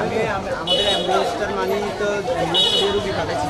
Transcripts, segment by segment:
আগে আমাদের অ্যাম্বুলেন্সটার মানে তো অ্যাম্বুলেন্স দিয়ে রুগী পাঠাচ্ছি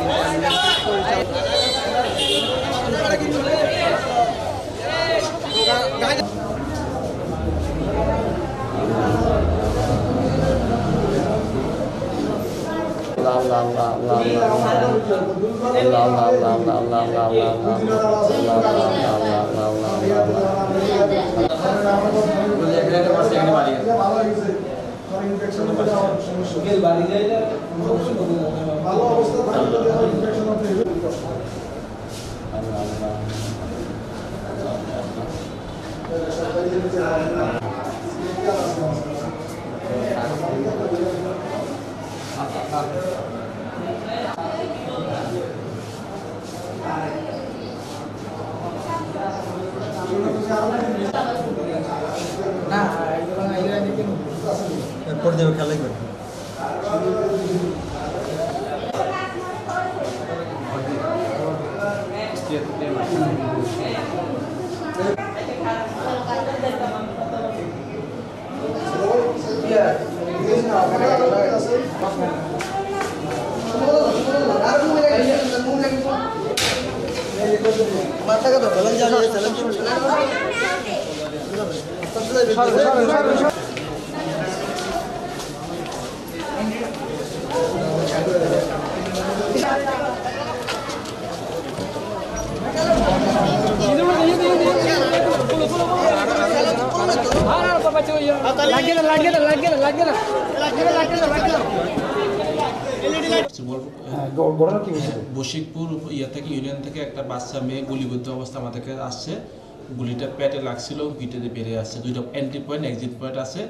পর্যায়ে খেলা করবে বশিকপুর ইউনিয়ন থেকে একটা বাচ্চা মেয়ে গুলিবিদ্ধ অবস্থা আমাদেরকে আসছে। গুলিটা পেটে লাগছিল, পিঠে বেরিয়ে আসছে। দুইটা এন্ট্রি পয়েন্ট, এক্সিট পয়েন্ট আছে।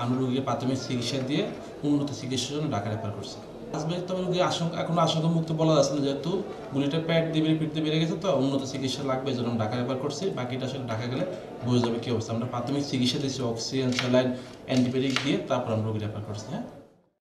আমরা রোগীকে প্রাথমিক চিকিৎসা দিয়ে উন্নত চিকিৎসার জন্য ঢাকা রেফার করছি। আসবে তবে রোগী এখনো আশঙ্কা মুক্ত বলা যাচ্ছে না, যেহেতু গুলিটা পেট দিয়ে পিঠে বেড়ে গেছে, তো উন্নত চিকিৎসা লাগবে, এই জন্য ঢাকা রেফার করছি। বাকিটা আসলে ঢাকা গেলে বোঝা যাবে কী অবস্থা। আমরা প্রাথমিক চিকিৎসা দিচ্ছি, অক্সিজেন, স্যালাইন, অ্যান্টিবায়োটিক দিয়ে তারপর আমরা রোগী রেফার করছি। হ্যাঁ।